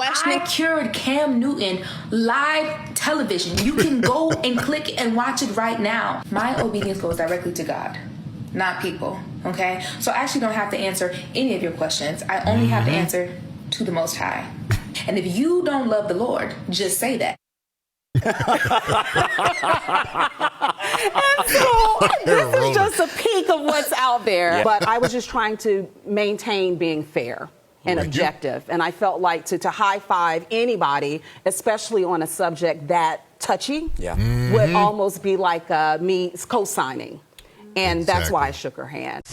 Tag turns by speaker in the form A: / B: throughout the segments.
A: questioning. I cured Cam Newton live television. You can go and click and watch it right now. My obedience goes directly to God, not people, okay? So I actually don't have to answer any of your questions. I only have to answer to the Most High. And if you don't love the Lord, just say that.
B: And so this is just a peek of what's out there. Yeah. But I was just trying to maintain being fair and objective. And I felt like to high five anybody, especially on a subject that touchy, would almost be like me co-signing. And that's why I shook her hand.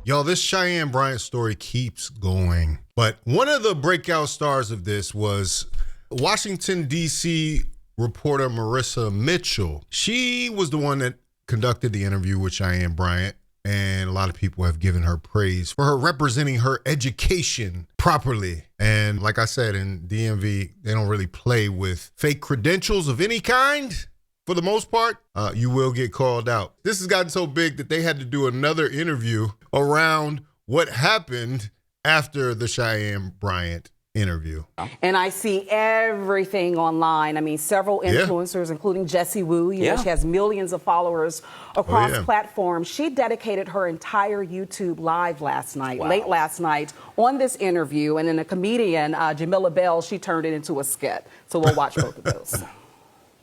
C: Yo, this Cheyenne Bryant story keeps going. But one of the breakout stars of this was Washington, D.C. reporter Marissa Mitchell. She was the one that conducted the interview with Cheyenne Bryant, and a lot of people have given her praise for her representing her education properly. And like I said, in DMV, they don't really play with fake credentials of any kind. For the most part, you will get called out. This has gotten so big that they had to do another interview around what happened after the Cheyenne Bryant interview.
B: And I see everything online. I mean, several influencers, including Jessie Woo, you know, she has millions of followers across platforms. She dedicated her entire YouTube live last night, late last night, on this interview. And then a comedian, Jamila Bell, she turned it into a skit. So we'll watch both of those.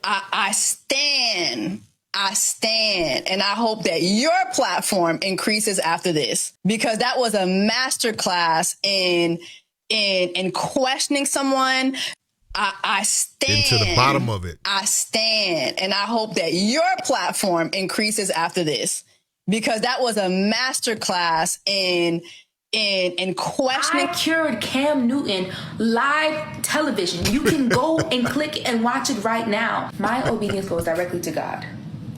A: I stand, and I hope that your platform increases after this, because that was a masterclass in questioning someone. I stand.
C: Into the bottom of it.
A: I stand, and I hope that your platform increases after this, because that was a masterclass in questioning. I cured Cam Newton live television. You can go and click and watch it right now. My obedience goes directly to God,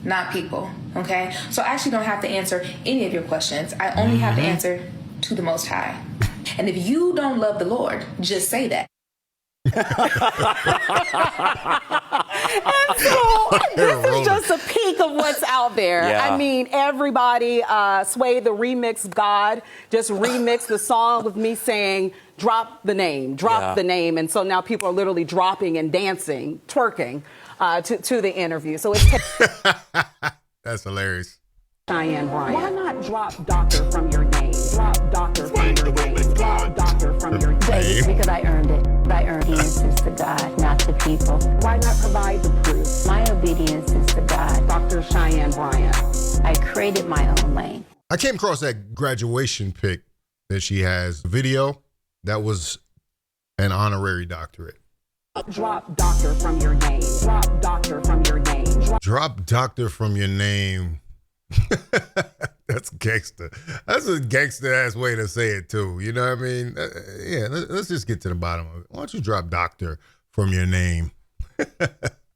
A: not people, okay? So I actually don't have to answer any of your questions. I only have to answer to the Most High. And if you don't love the Lord, just say that.
B: And so this is just a peek of what's out there. I mean, everybody, Sway the Remix God, just remixed the song with me saying, drop the name, drop the name. And so now people are literally dropping and dancing, twerking to the interview. So it's
C: that's hilarious.
B: Cheyenne Bryant. Why not drop doctor from your name? Drop doctor from your name. Drop doctor from your name.
D: Because I earned it. My obedience is to God, not to people.
B: Why not provide the proof?
D: My obedience is to God.
B: Dr. Cheyenne Bryant.
D: I created my own lane.
C: I came across that graduation pic that she has. Video, that was an honorary doctorate.
B: Drop doctor from your name. Drop doctor from your name.
C: Drop doctor from your name. That's gangster. That's a gangster ass way to say it too. You know what I mean? Let's just get to the bottom of it. Why don't you drop doctor from your name?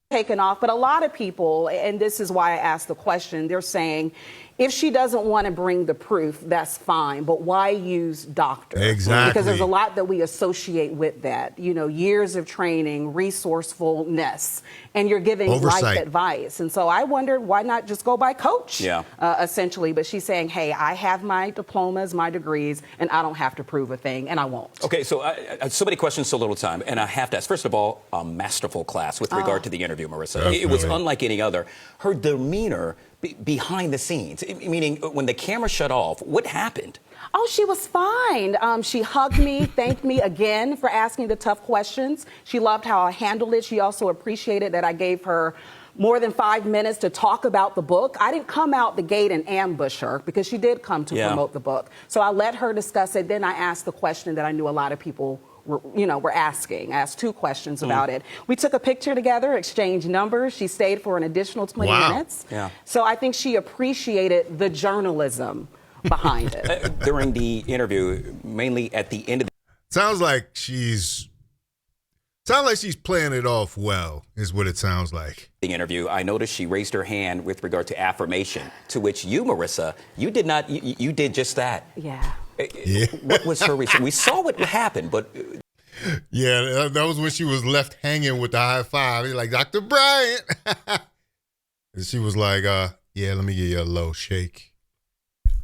B: Taken off, but a lot of people, and this is why I asked the question, they're saying if she doesn't want to bring the proof, that's fine, but why use doctor?
C: Exactly.
B: Because there's a lot that we associate with that, you know, years of training, resourcefulness, and you're giving life advice. And so I wondered, why not just go by coach, essentially? But she's saying, hey, I have my diplomas, my degrees, and I don't have to prove a thing, and I won't.
E: Okay, so so many questions, so little time, and I have to ask, first of all, a masterful class with regard to the interview, Marissa. Definitely. It was unlike any other. Her demeanor behind the scenes, meaning when the camera shut off, what happened?
B: Oh, she was fine. She hugged me, thanked me again for asking the tough questions. She loved how I handled it. She also appreciated that I gave her more than 5 minutes to talk about the book. I didn't come out the gate and ambush her because she did come to promote the book. So I let her discuss it. Then I asked the question that I knew a lot of people were asking. I asked 2 questions about it. We took a picture together, exchanged numbers. She stayed for an additional 20 minutes. So I think she appreciated the journalism behind it.
E: During the interview, mainly at the end of the...
C: Sounds like she's playing it off well, is what it sounds like.
E: The interview, I noticed she raised her hand with regard to affirmation, to which you, Marissa, you did not, you did just that. What was her reason? We saw what happened, but...
C: Yeah, that was when she was left hanging with the high five. He's like, Dr. Bryant. And she was like, yeah, let me give you a low shake.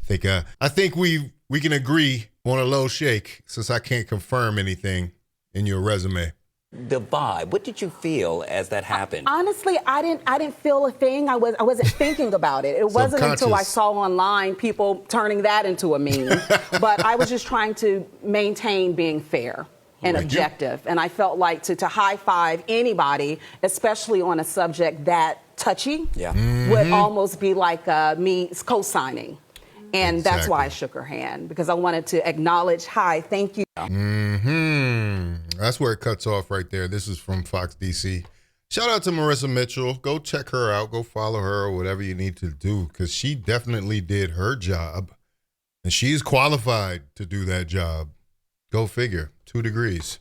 C: I think we can agree on a low shake since I can't confirm anything in your resume.
E: The vibe. What did you feel as that happened?
B: Honestly, I didn't feel a thing. I wasn't thinking about it. It wasn't until I saw online people turning that into a meme. But I was just trying to maintain being fair and objective. And I felt like to high five anybody, especially on a subject that touchy, would almost be like me co-signing. And that's why I shook her hand, because I wanted to acknowledge, hi, thank you.
C: That's where it cuts off right there. This is from Fox DC. Shout out to Marissa Mitchell. Go check her out. Go follow her or whatever you need to do, because she definitely did her job. And she's qualified to do that job. Go figure. 2 degrees.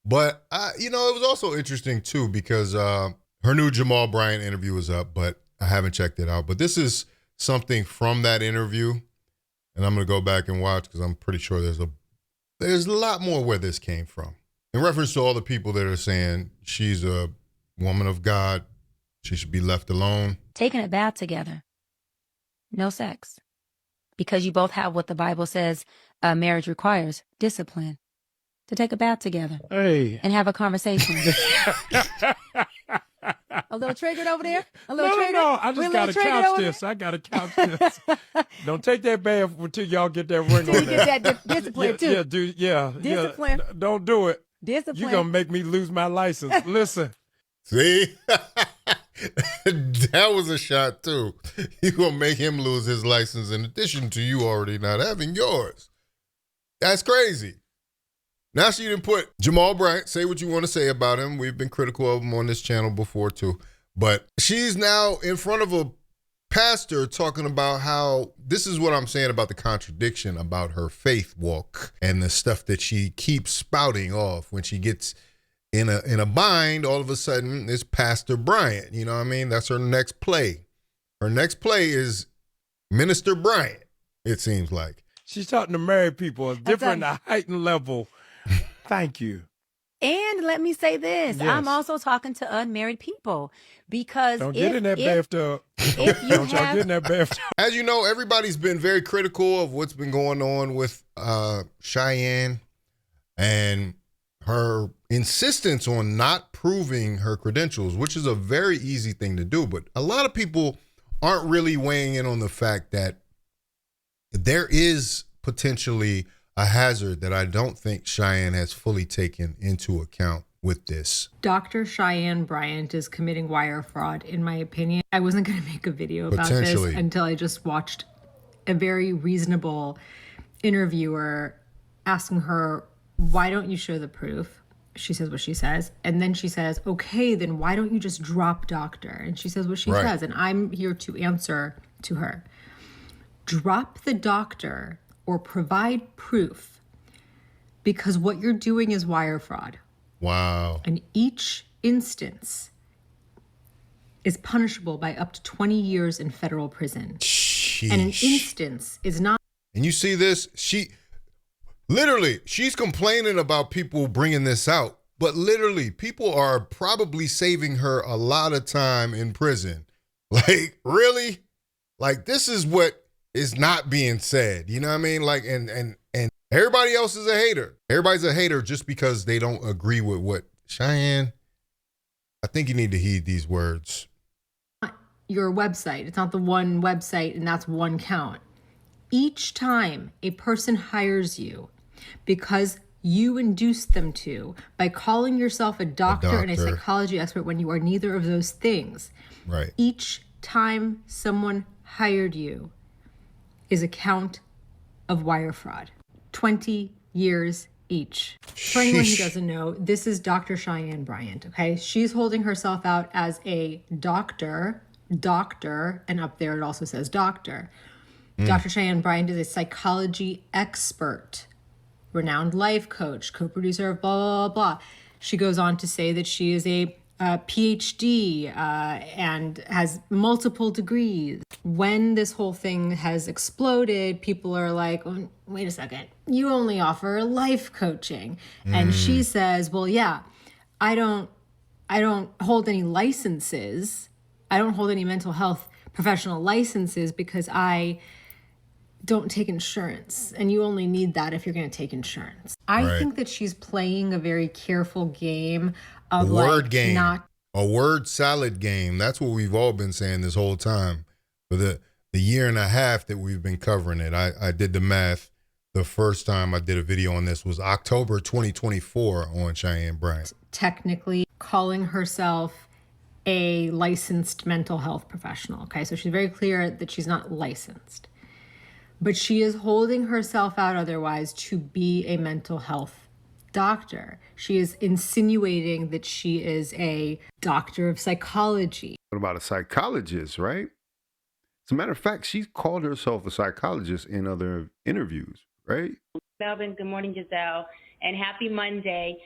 C: But, it was also interesting, too, because her new Jamal Bryant interview is up, but I haven't checked it out. But this is something from that interview, and I'm going to go back and watch because I'm pretty sure there's a lot more where this came from. In reference to all the people that are saying she's a woman of God, she should be left alone.
F: Taking a bath together. No sex. Because you both have what the Bible says marriage requires, discipline. To take a bath together.
G: Hey.
F: And have a conversation. A little triggered over there? A little triggered?
G: No, I just got to couch this. I got to couch this. Don't take that bath until y'all get that ring on
F: you get that discipline, too.
G: Discipline. Don't do it.
F: Discipline.
G: You're going to make me lose my license. Listen.
C: See? That was a shot, too. You're going to make him lose his license in addition to you already not having yours. That's crazy. Now she didn't put Jamal Bryant, say what you want to say about him. We've been critical of him on this channel before, too. But she's now in front of a pastor talking about how, this is what I'm saying about the contradiction about her faith walk and the stuff that she keeps spouting off. When she gets in a bind, all of a sudden, it's Pastor Bryant. You know what I mean? That's her next play. Her next play is Minister Bryant, it seems like.
G: She's talking to married people, a different, a heightened level. Thank you.
F: And let me say this. Yes. I'm also talking to unmarried people, because
G: don't get in that bathtub.
F: If you
G: don't y'all get in that bathtub.
C: As you know, everybody's been very critical of what's been going on with Cheyenne and her insistence on not proving her credentials, which is a very easy thing to do. But a lot of people aren't really weighing in on the fact that there is potentially a hazard that I don't think Cheyenne has fully taken into account with this.
H: Dr. Cheyenne Bryant is committing wire fraud, in my opinion. I wasn't going to make a video about this until I just watched a very reasonable interviewer asking her, why don't you show the proof? She says what she says. And then she says, okay, then why don't you just drop doctor? And she says what she says. And I'm here to answer to her. Drop the doctor or provide proof, because what you're doing is wire fraud.
C: Wow.
H: And each instance is punishable by up to 20 years in federal prison.
C: Sheesh.
H: And an instance is not.
C: And you see this? She's complaining about people bringing this out, but literally people are probably saving her a lot of time in prison. Like, really? Like, this is what is not being said, you know what I mean? Like, and everybody else is a hater. Everybody's a hater just because they don't agree with what Cheyenne. I think you need to heed these words.
H: Your website. It's not the one website, and that's one count. Each time a person hires you because you induced them to by calling yourself a doctor and a psychology expert when you are neither of those things.
C: Right.
H: Each time someone hired you is a count of wire fraud. 20 years each. For anyone who doesn't know, this is Dr. Cheyenne Bryant, okay? She's holding herself out as a doctor, and up there it also says doctor. Dr. Cheyenne Bryant is a psychology expert, renowned life coach, co-producer of blah, blah, blah. She goes on to say that she is a PhD and has multiple degrees. When this whole thing has exploded, people are like, oh, wait a second, you only offer life coaching. And she says, well, yeah, I don't hold any licenses. I don't hold any mental health professional licenses because I don't take insurance, and you only need that if you're going to take insurance. I think that she's playing a very careful game of
C: a word game, a word salad game. That's what we've all been saying this whole time for the year and a half that we've been covering it. I did the math. The first time I did a video on this was October 2024 on Cheyenne Bryant.
H: Technically calling herself a licensed mental health professional. Okay, so she's very clear that she's not licensed, but she is holding herself out otherwise to be a mental health doctor. She is insinuating that she is a doctor of psychology.
I: What about a psychologist, right? As a matter of fact, she's called herself a psychologist in other interviews, right?
J: Melvin, good morning, Giselle, and happy Monday.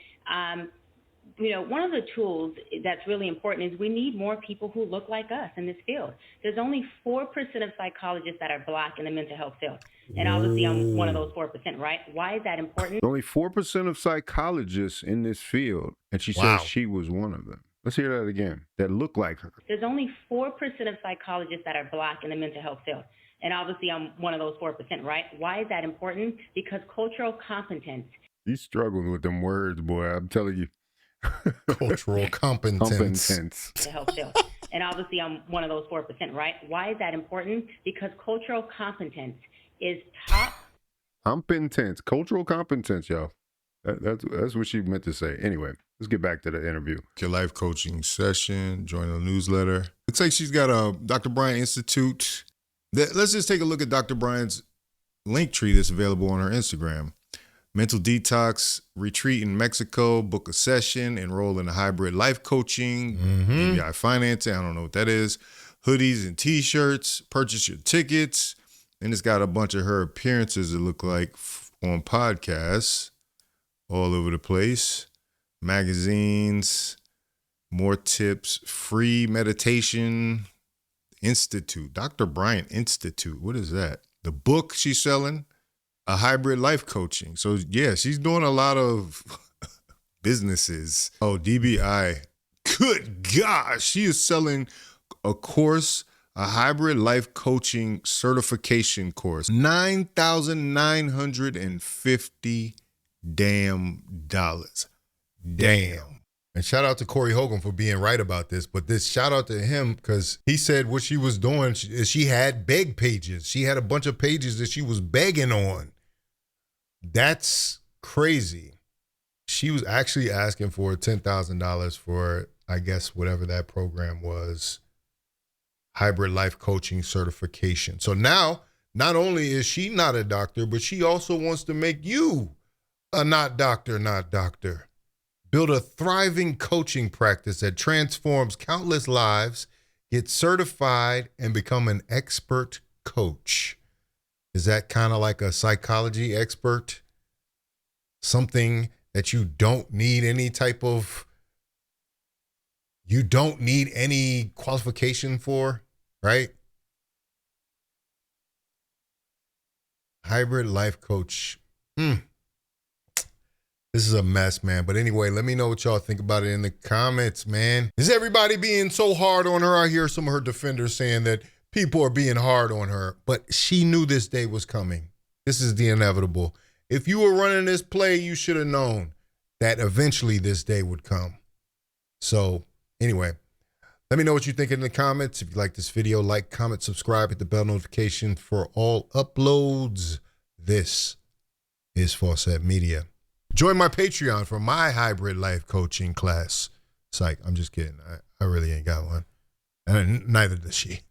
J: One of the tools that's really important is we need more people who look like us in this field. There's only 4% of psychologists that are Black in the mental health field. And obviously I'm one of those 4%, right? Why is that important?
I: Only 4% of psychologists in this field, and she says she was one of them. Let's hear that again, that look like her.
J: There's only 4% of psychologists that are Black in the mental health field. And obviously I'm one of those 4%, right? Why is that important? Because cultural competence.
I: He's struggling with them words, boy, I'm telling you.
C: Cultural competence.
J: The health field. And obviously I'm one of those 4%, right? Why is that important? Because cultural competence is top.
I: Competence, cultural competence, y'all. That's what she meant to say. Anyway, let's get back to the interview.
C: Your life coaching session, join the newsletter. Looks like she's got a Dr. Bryant Institute. Let's just take a look at Dr. Bryant's link tree that's available on her Instagram. Mental detox, retreat in Mexico, book a session, enroll in a hybrid life coaching, DBI financing, I don't know what that is, hoodies and t-shirts, purchase your tickets, and it's got a bunch of her appearances that look like on podcasts all over the place, magazines, more tips, free meditation institute, Dr. Bryant Institute, what is that? The book she's selling? A hybrid life coaching. So yeah, she's doing a lot of businesses. Oh, DBI. Good gosh. She is selling a course, a hybrid life coaching certification course. $9,950 damn dollars. Damn. And shout out to Corey Hogan for being right about this. But this shout out to him because he said what she was doing is she had beg pages. She had a bunch of pages that she was begging on. That's crazy. She was actually asking for $10,000 for, I guess, whatever that program was, hybrid life coaching certification. So now, not only is she not a doctor, but she also wants to make you a not doctor. Build a thriving coaching practice that transforms countless lives, get certified, and become an expert coach. Is that kind of like a psychology expert? Something that you don't need any qualification for, right? Hybrid life coach. This is a mess, man. But anyway, let me know what y'all think about it in the comments, man. Is everybody being so hard on her? I hear some of her defenders saying that people are being hard on her, but she knew this day was coming. This is the inevitable. If you were running this play, you should have known that eventually this day would come. So anyway, let me know what you think in the comments. If you like this video, like, comment, subscribe, hit the bell notification for all uploads. This is Faucette Media. Join my Patreon for my hybrid life coaching class. Psych, I'm just kidding. I really ain't got one. And neither does she.